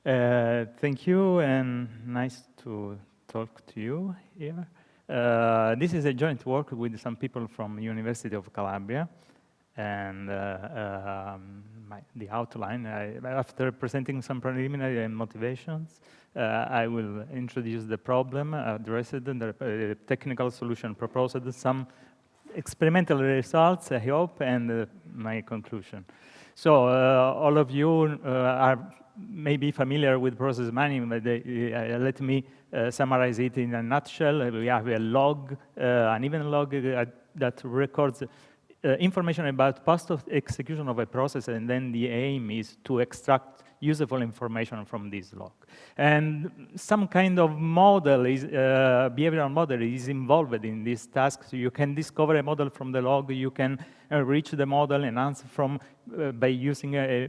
Thank you, and nice to talk to you here. This is a joint work with some people from University of Calabria, and the outline, after presenting some preliminary motivations, I will introduce the problem, address it, and the technical solution proposed, some experimental results, I hope, and my conclusion. So all of you are maybe familiar with process mining, but let me summarize it in a nutshell. We have a log, an event log that records information about past execution of a process, and then the aim is to extract useful information from this log. And some kind of model, behavioral model, is involved in this task. So you can discover a model from the log, you can reach the model and answer from by using a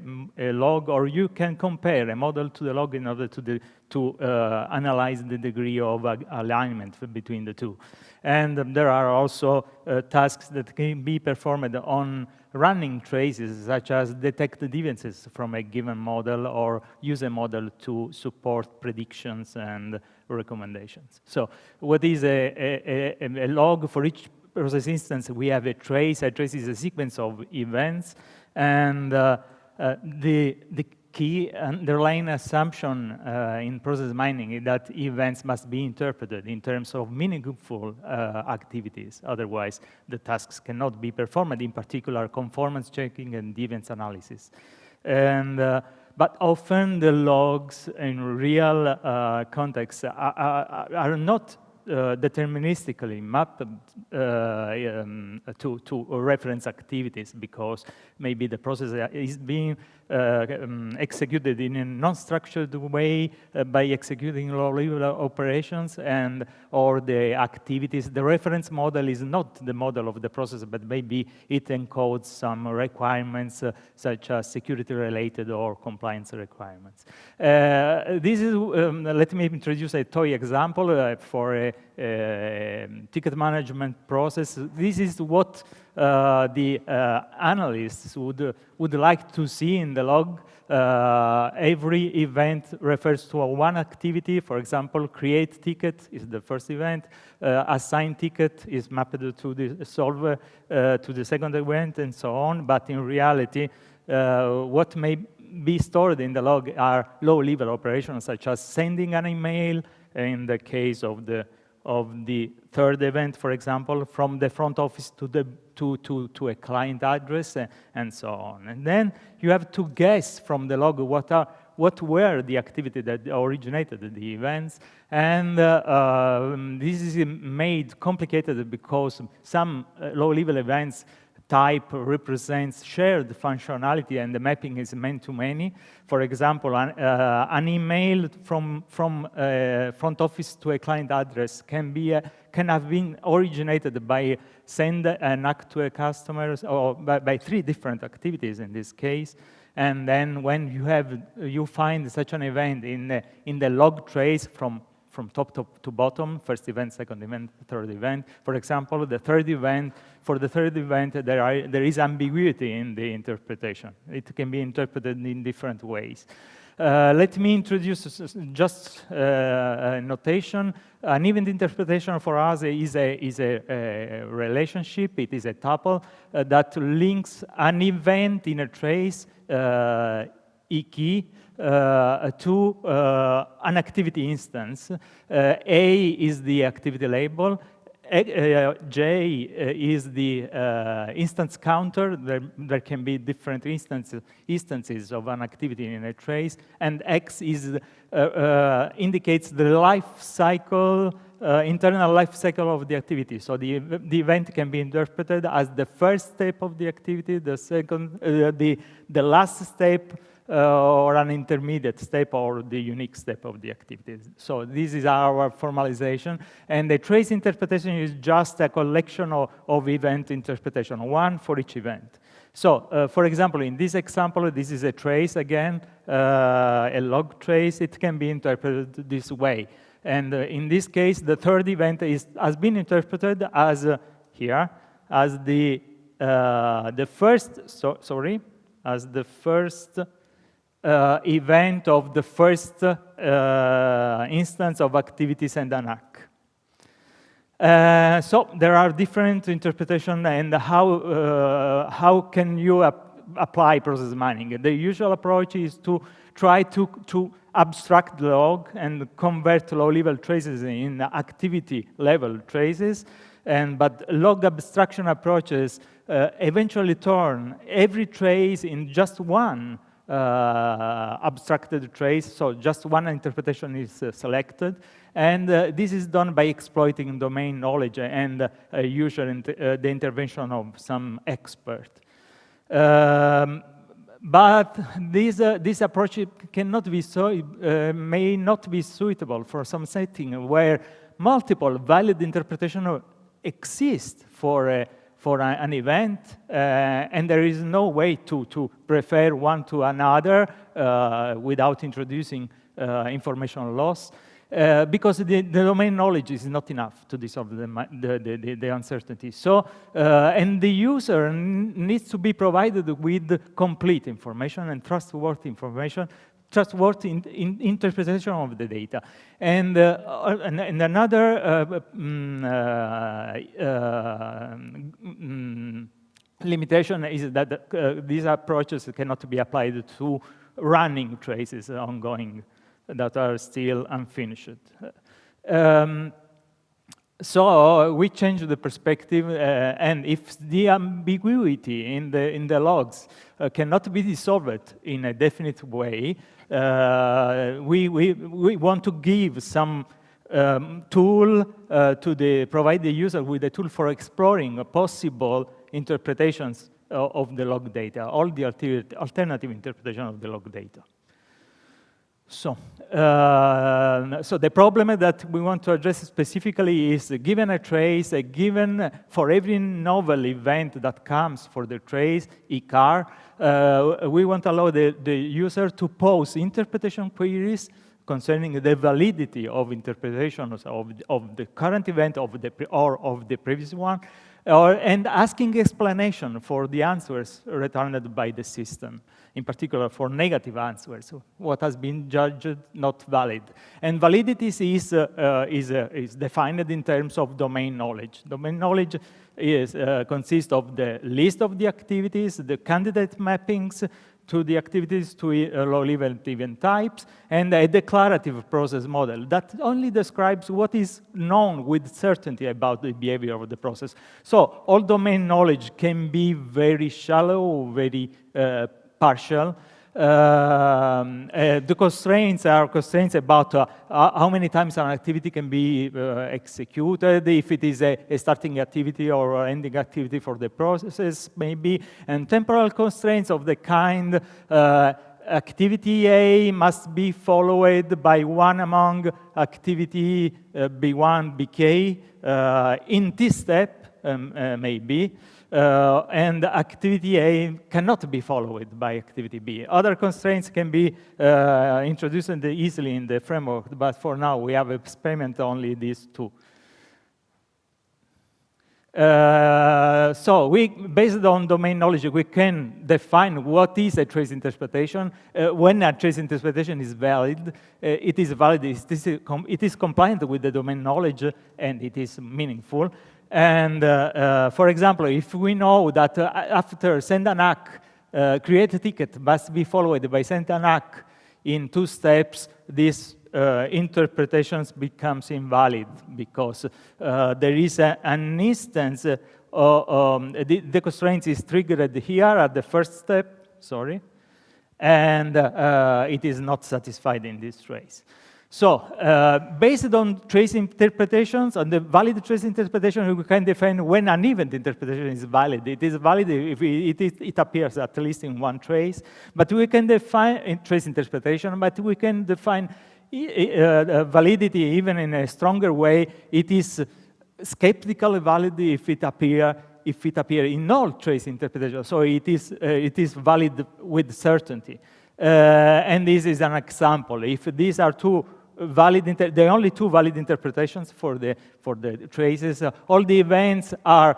log, or you can compare a model to the log in order to analyze the degree of alignment between the two. And there are also tasks that can be performed on running traces, such as detect differences from a given model or use a model to support predictions and recommendations. So what is a log? For each process instance, we have a trace. A trace is a sequence of events, and the key underlying assumption in process mining is that events must be interpreted in terms of meaningful activities. Otherwise, the tasks cannot be performed, in particular conformance checking and events analysis. And but often the logs in real context are not deterministically mapped to reference activities, because maybe the process is being executed in a non-structured way by executing low-level operations, and or the activities. The reference model is not the model of the process, but maybe it encodes some requirements such as security-related or compliance requirements. This is, let me introduce a toy example for a ticket management process. This is what the analysts would like to see in the log. Every event refers to one activity. For example, create ticket is the first event. Assign ticket is mapped to the solver, to the second event, and so on. But in reality, what may be stored in the log are low-level operations, such as sending an email, in the case of the third event, for example, from the front office to a client address, and so on. And then you have to guess from the log what were the activities that originated the events. And this is made complicated because some low-level events type represents shared functionality, and the mapping is man-to-many. For example, an email from front office to a client address can have been originated by send an act to a customer, or by 3 different activities in this case. And then when you find such an event in the log trace from top to bottom, first event, second event, third event. For example, for the third event, there is ambiguity in the interpretation. It can be interpreted in different ways. Let me introduce just a notation. An event interpretation for us is a relationship. It is a tuple that links an event in a trace, E key, to an activity instance. A is the activity label. J is the instance counter. There can be different instances of an activity in a trace. And X is indicates the life cycle, internal life cycle of the activity. So the event can be interpreted as the first step of the activity, the second, the last step, or an intermediate step, or the unique step of the activity. So this is our formalization. And the trace interpretation is just a collection of event interpretation, one for each event. So, for example, in this example, this is a trace again, a log trace. It can be interpreted this way. And in this case, the third event has been interpreted as here, as the first event of the first instance of activity send an ACK. So there are different interpretations, and how can you apply process mining? The usual approach is to try to abstract the log and convert low-level traces in activity-level traces. But log abstraction approaches eventually turn every trace in just one abstracted trace, so just one interpretation is selected. And this is done by exploiting domain knowledge and usually the intervention of some expert. But this approach cannot be may not be suitable for some setting where multiple valid interpretations exist for an event, and there is no way to prefer one to another without introducing information loss. Because the domain knowledge is not enough to dissolve the uncertainty. So, and the user needs to be provided with complete information and trustworthy information, trustworthy interpretation of the data. And another limitation is that these approaches cannot be applied to running traces ongoing that are still unfinished. So we change the perspective, and if the ambiguity in the logs cannot be dissolved in a definite way, we want to give some tool provide the user with a tool for exploring possible interpretations of the log data, all the alternative interpretation of the log data. So the problem that we want to address specifically is, given a trace, for every novel event that comes for the trace, eCar, we want to allow the user to pose interpretation queries concerning the validity of interpretations of the current event or of the previous one, and asking explanation for the answers returned by the system, in particular for negative answers, what has been judged not valid. And validity is defined in terms of domain knowledge. Domain knowledge consists of the list of the activities, the candidate mappings to the activities to low-level event types, and a declarative process model that only describes what is known with certainty about the behavior of the process. So all domain knowledge can be very shallow, very partial. The constraints are constraints about how many times an activity can be executed, if it is a starting activity or ending activity for the process, maybe, and temporal constraints of the kind activity A must be followed by one among activity B1, BK in this step, maybe. And activity A cannot be followed by activity B. Other constraints can be introduced easily in the framework, but for now we have experiment only these two. So based on domain knowledge, we can define what is a trace interpretation. When a trace interpretation is valid, it is valid, it is compliant with the domain knowledge, and it is meaningful. And for example, if we know that after send an ACK, create a ticket must be followed by send an ACK in 2 steps, this interpretations becomes invalid because there is an instance, the constraint is triggered here at the first step, sorry, and it is not satisfied in this trace. So, based on trace interpretations, on the valid trace interpretation, we can define when an event interpretation is valid. It is valid if it appears at least in one trace, but we can define trace interpretation, but we can define validity even in a stronger way. It is skeptical valid if it appears in all trace interpretations. So it is valid with certainty. And this is an example. If these are 2 the only two valid interpretations for the traces. All the events are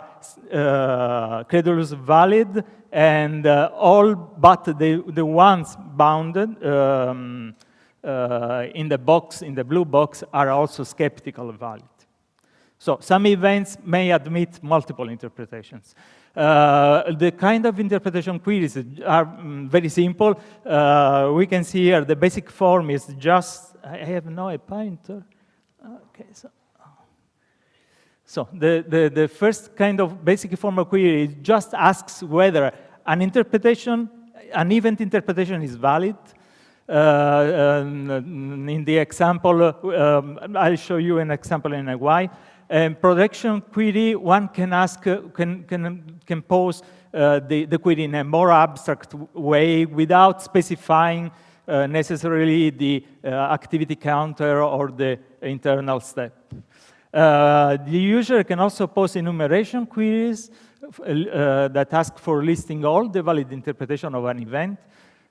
credulous valid, and all but the ones bounded in the box, in the blue box, are also skeptical valid. So some events may admit multiple interpretations. The kind of interpretation queries are very simple. We can see here the basic form is just, I have no pointer. Okay, so the first kind of basic form of query just asks whether an interpretation, an event interpretation is valid. In the example, I'll show you an example in a while. Projection query, one can ask, can pose the query in a more abstract way without specifying necessarily the activity counter or the internal step. The user can also pose enumeration queries that ask for listing all the valid interpretation of an event,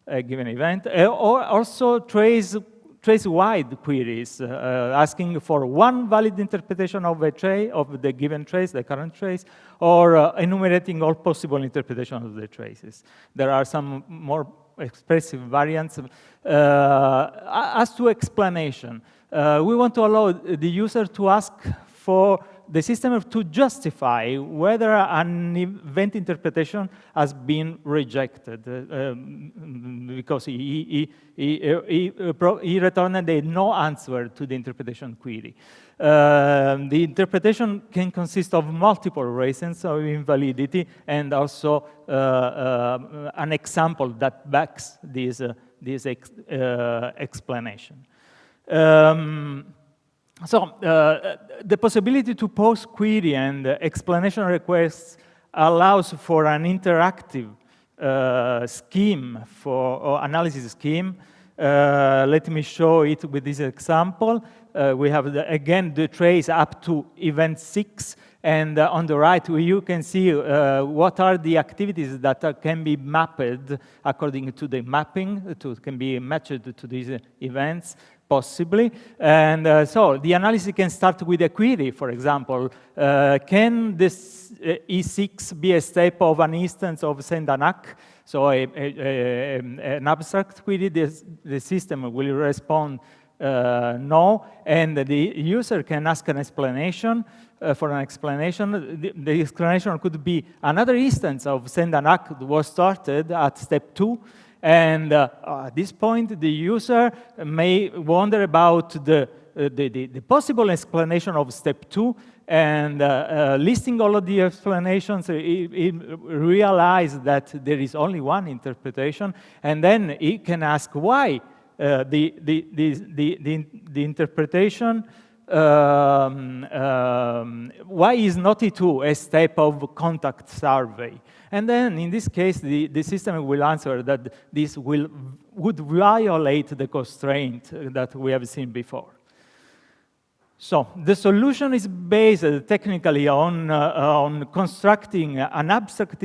a given event, or also trace-wide queries, asking for one valid interpretation of a trace, of the given trace, the current trace, or enumerating all possible interpretations of the traces. There are some more expressive variants. As to explanation, we want to allow the user to ask for the system to justify whether an event interpretation has been rejected, because he returned a no answer to the interpretation query. The interpretation can consist of multiple reasons of invalidity and also an example that backs this explanation. So the possibility to pose query and explanation requests allows for an interactive scheme or analysis scheme. Let me show it with this example. We have, again, the trace up to event 6. And on the right, you can see what are the activities that can be mapped according to the mapping, can be matched to these events, possibly. And so the analysis can start with a query, for example. Can this E6 be a step of an instance of send an ACK? So an abstract query, the system will respond no, and the user can ask an explanation. For an explanation, the explanation could be another instance of send an ACK was started at step 2, and at this point, the user may wonder about the possible explanation of step 2, and listing all of the explanations, it realizes that there is only one interpretation, and then it can ask why the interpretation, why is not E2 a step of contact survey? And then, in this case, the system will answer that this would violate the constraint that we have seen before. So the solution is based technically on constructing an abstract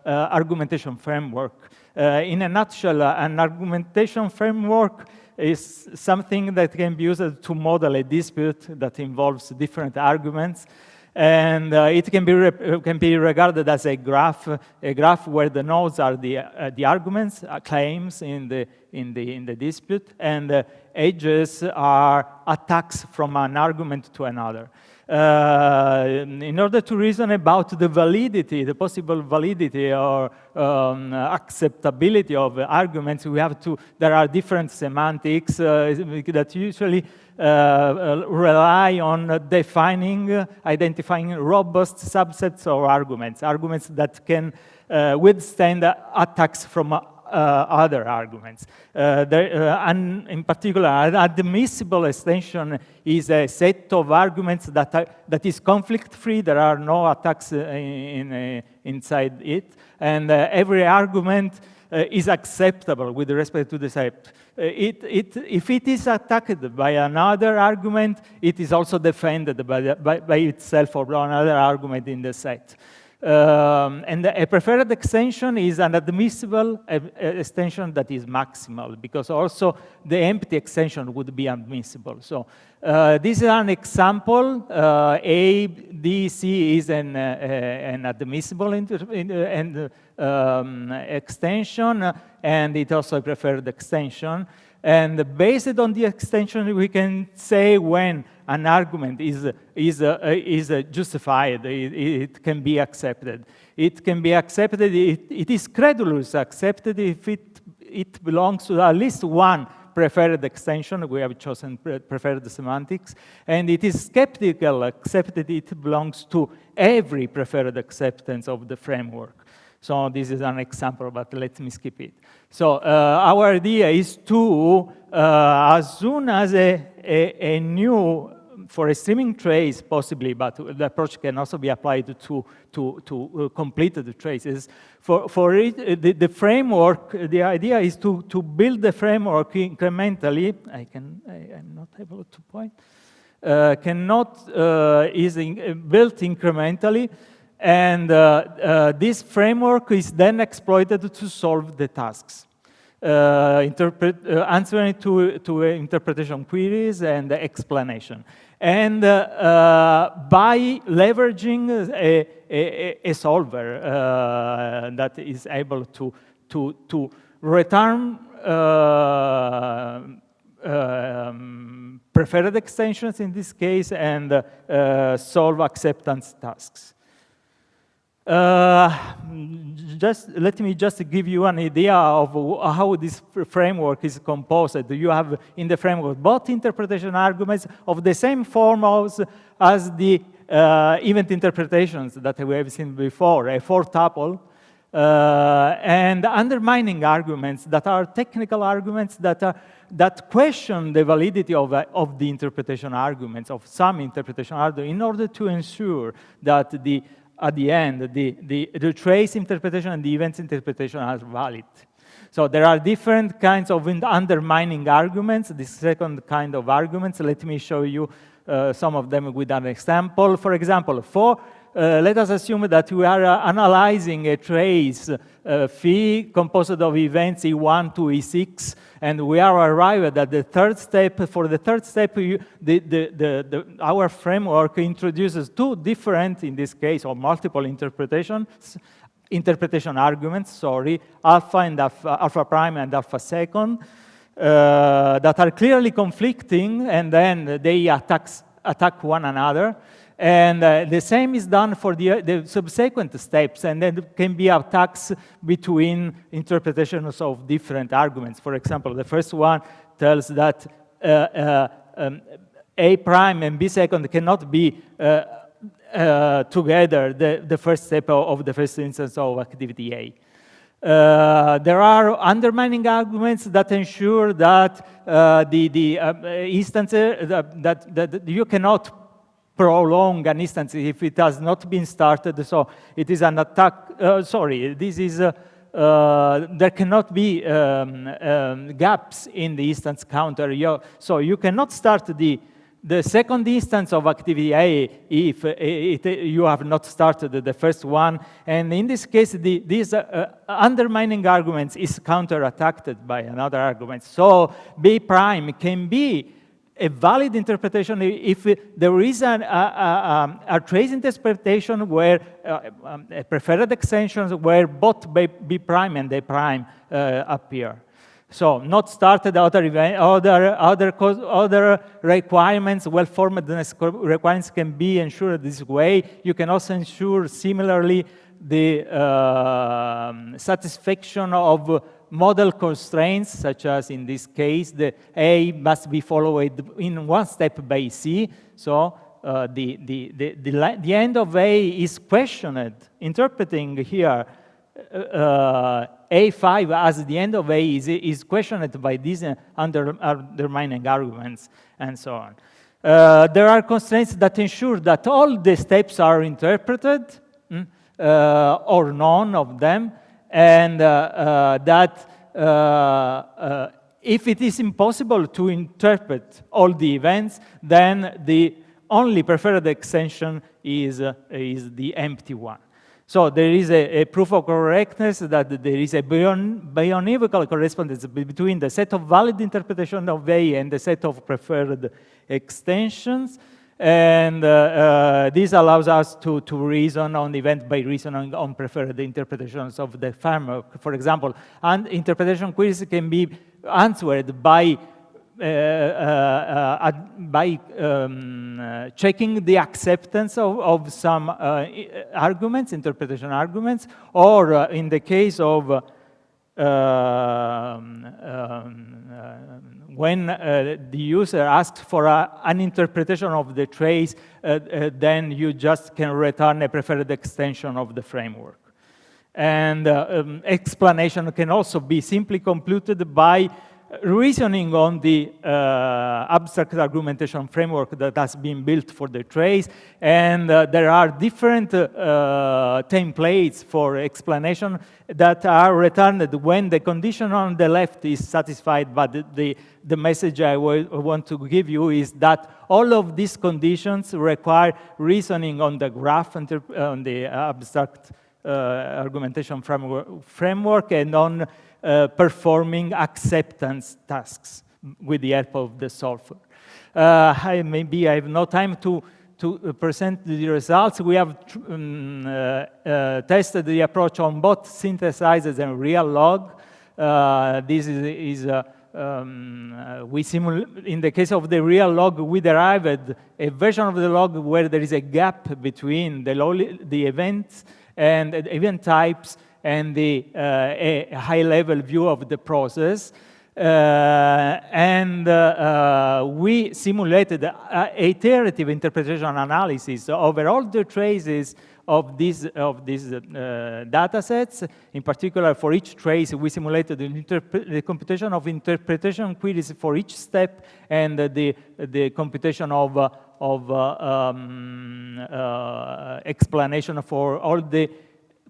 argumentation framework. In a nutshell, an argumentation framework is something that can be used to model a dispute that involves different arguments. And it can be regarded as a graph where the nodes are the arguments, claims in the dispute, and edges are attacks from an argument to another. In order to reason about the validity, the possible validity or acceptability of arguments, there are different semantics that usually rely on identifying robust subsets of arguments that can withstand attacks from other arguments. And in particular, an admissible extension is a set of arguments that is conflict-free. There are no attacks inside it. And every argument is acceptable with respect to the set. If it is attacked by another argument, it is also defended by itself or another argument in the set. And a preferred extension is an admissible extension that is maximal, because also the empty extension would be admissible. So this is an example. A, D, C is an admissible extension, and it also a preferred extension. And based on the extension, we can say when an argument is justified, it can be accepted. It can be accepted, it is credulous accepted if it belongs to at least one preferred extension. We have chosen preferred semantics. And it is skeptical accepted it belongs to every preferred acceptance of the framework. So this is an example, but let me skip it. So our idea is to, as soon as a new, for a streaming trace possibly, but the approach can also be applied to completed traces. For it, the framework, the idea is to build the framework incrementally. I'm not able to point. Is built incrementally. And this framework is then exploited to solve the tasks, answering to interpretation queries and explanation. And by leveraging a solver that is able to return preferred extensions in this case and solve acceptance tasks. Let me just give you an idea of how this framework is composed. You have in the framework both interpretation arguments of the same form as the event interpretations that we have seen before, a four-tuple, and undermining arguments that are technical arguments that question the validity of the interpretation arguments, of some interpretation arguments, in order to ensure that at the end, the trace interpretation and the events interpretation are valid. So there are different kinds of undermining arguments, the second kind of arguments. Let me show you some of them with an example. For example, let us assume that we are analyzing a trace phi composed of events E1 to E6, and we are arrived at the third step. For the third step, our framework introduces two different, in this case, or multiple interpretation arguments, alpha and alpha prime and alpha second, that are clearly conflicting, and then they attack one another. And the same is done for the subsequent steps, and then there can be attacks between interpretations of different arguments. For example, the first one tells that A prime and B second cannot be together, the first step of the first instance of activity A. There are undermining arguments that ensure that the instance that you cannot prolong an instance if it has not been started, so it is an attack. There cannot be gaps in the instance counter. So you cannot start the second instance of activity A if you have not started the first one. And in this case, these undermining arguments is counter-attacked by another argument. So B prime can be a valid interpretation if there is a trace interpretation where preferred extensions where both B prime and A prime appear. So not started other requirements, well-formedness requirements can be ensured this way. You can also ensure similarly the satisfaction of model constraints, such as in this case, the A must be followed in one step by C. So the end of A is questioned, interpreting here A5 as the end of A is questioned by these undermining arguments, and so on. There are constraints that ensure that all the steps are interpreted, or none of them, and that if it is impossible to interpret all the events, then the only preferred extension is the empty one. So there is a proof of correctness that there is a biunequivocal correspondence between the set of valid interpretation of A and the set of preferred extensions. And this allows us to reason on the event by reasoning on preferred interpretations of the framework. For example, interpretation queries can be answered by checking the acceptance of some arguments, interpretation arguments, or in the case of when the user asks for an interpretation of the trace, then you just can return a preferred extension of the framework. And explanation can also be simply computed by reasoning on the abstract argumentation framework that has been built for the trace, and there are different templates for explanation that are returned when the condition on the left is satisfied, but the message I want to give you is that all of these conditions require reasoning on the graph, on the abstract argumentation framework, and on performing acceptance tasks with the help of the solver. Maybe I have no time to present the results. We have tested the approach on both synthesizers and real log. This is in the case of the real log, we derived a version of the log where there is a gap between the events and event types and a high-level view of the process. We simulated iterative interpretation analysis over all the traces of these data sets. In particular, for each trace, we simulated the computation of interpretation queries for each step and the computation of explanation for all the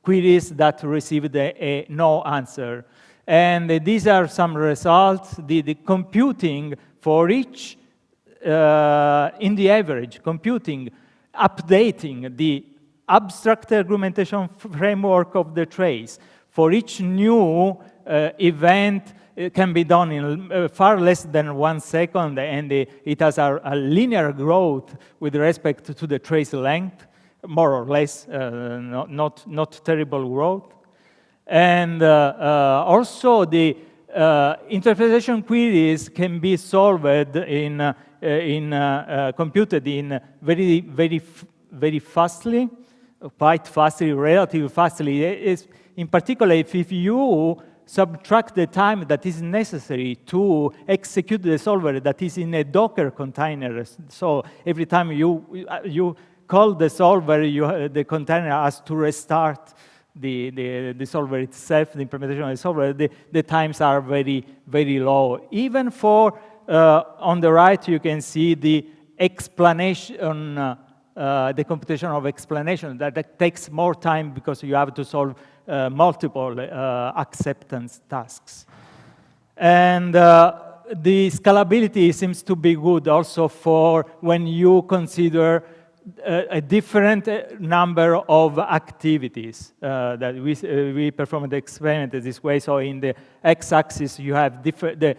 queries that received a no answer. And these are some results. The computing for each, in the average, updating the abstract argumentation framework of the trace for each new event, it can be done in far less than 1 second, and it has a linear growth with respect to the trace length, more or less, not terrible growth. And also the interpretation queries can be solved computed in very fastly, quite fastly, relatively fastly. In particular, if you subtract the time that is necessary to execute the solver that is in a Docker container, so every time you call the solver, the container has to restart the solver itself, the implementation of the solver, the times are very, very low. Even for, on the right, you can see the explanation, the computation of explanation. That takes more time because you have to solve multiple acceptance tasks. And the scalability seems to be good also for when you consider a different number of activities that we performed the experiment this way. So in the x-axis you have different, the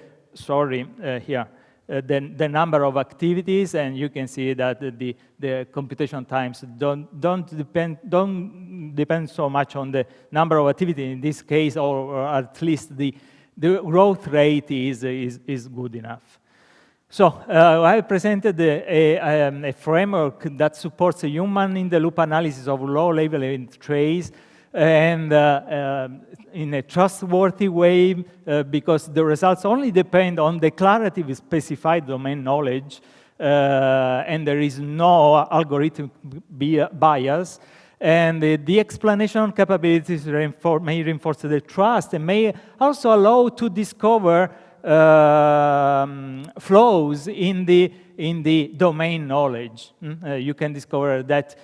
number of activities, and you can see that the computation times don't depend so much on the number of activities in this case, or at least the growth rate is good enough. So I presented a framework that supports a human-in-the-loop analysis of low-level event trace, and in a trustworthy way, because the results only depend on declarative specified domain knowledge, and there is no algorithmic bias. And the explanation capabilities may reinforce the trust and may also allow to discover flows in the domain knowledge. You can discover that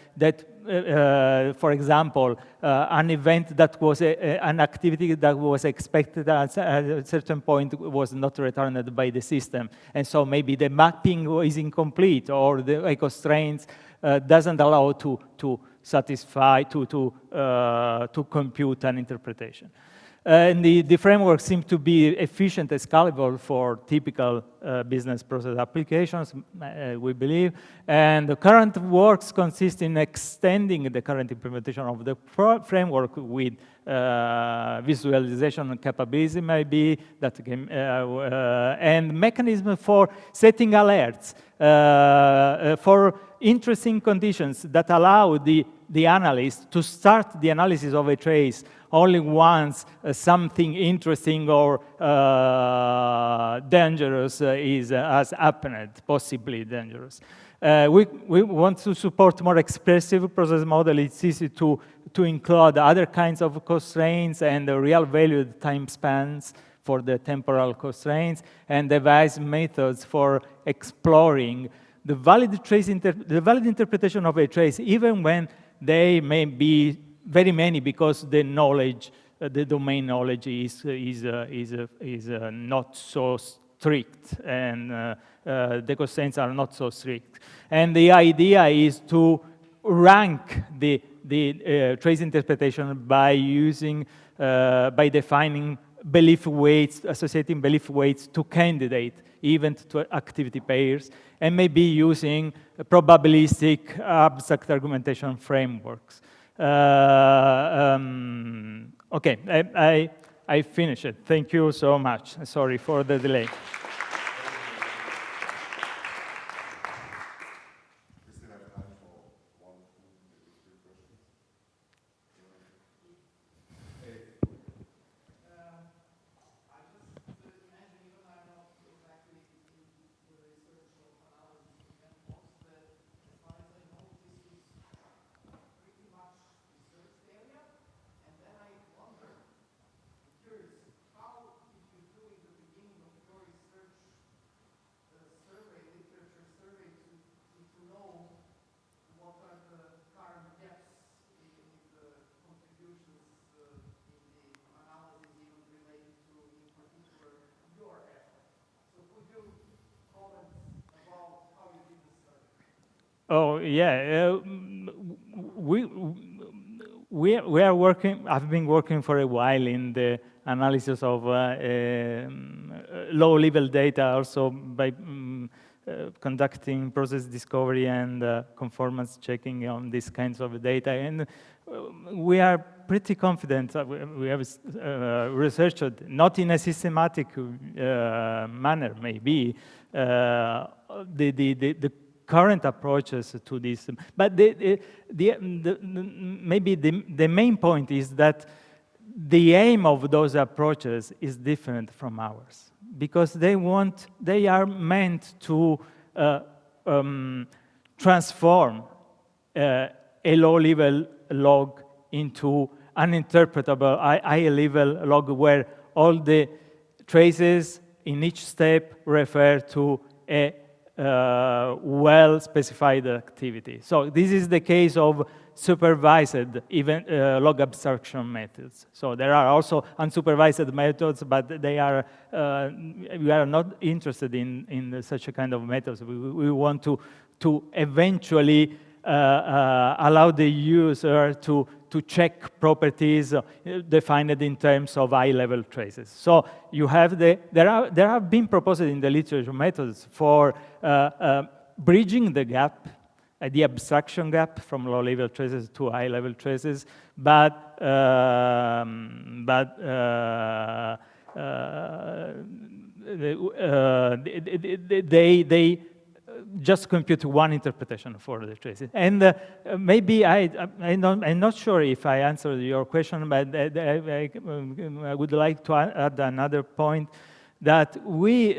for example, an event that was an activity that was expected at a certain point was not returned by the system. And so maybe the mapping is incomplete, or the constraints doesn't allow to satisfy, to compute an interpretation. And the framework seems to be efficient and scalable for typical business process applications, we believe. And the current works consist in extending the current implementation of the framework with visualization capabilities, maybe, that can, and mechanism for setting alerts for interesting conditions that allow the analyst to start the analysis of a trace only once something interesting or dangerous has happened, possibly dangerous. We want to support more expressive process model. It's easy to include other kinds of constraints and real valued time spans for the temporal constraints, and devise methods for exploring the valid interpretation of a trace, even when they may be very many, because the knowledge, the domain knowledge is not so strict, and the constraints are not so strict. And the idea is to rank the trace interpretation by using, by defining belief weights, associating belief weights to candidate, event to activity pairs, and maybe using probabilistic abstract argumentation frameworks. Okay, I finished it. Thank you so much. Sorry for the delay. Oh, yeah. We are working, I've been working for a while in the analysis of low-level data, also by conducting process discovery and conformance checking on these kinds of data. And we are pretty confident. We have researched, not in a systematic manner, maybe, the current approaches to this. But maybe the main point is that the aim of those approaches is different from ours, because they are meant to transform a low-level log into an interpretable high-level log, where all the traces in each step refer to a well-specified activity. So this is the case of supervised event log abstraction methods. So there are also unsupervised methods, but they are we are not interested in such a kind of methods. We want to eventually allow the user to check properties defined in terms of high-level traces. So you have there have been proposed in the literature methods for bridging the gap, the abstraction gap from low-level traces to high-level traces, but they just compute one interpretation for the traces. And maybe I'm not sure if I answered your question, but I would like to add another point, that we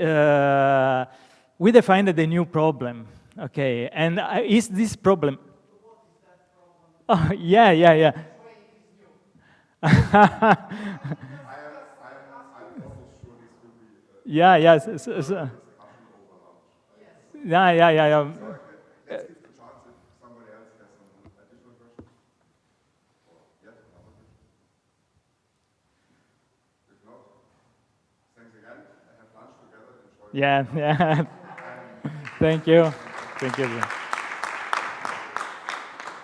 defined a new problem, okay? And is this problem? What is that problem? Oh, yeah. Yeah, yes. Yeah. Let's give the chance if somebody else has some additional questions. Yeah, yeah. Thank you. Thank you.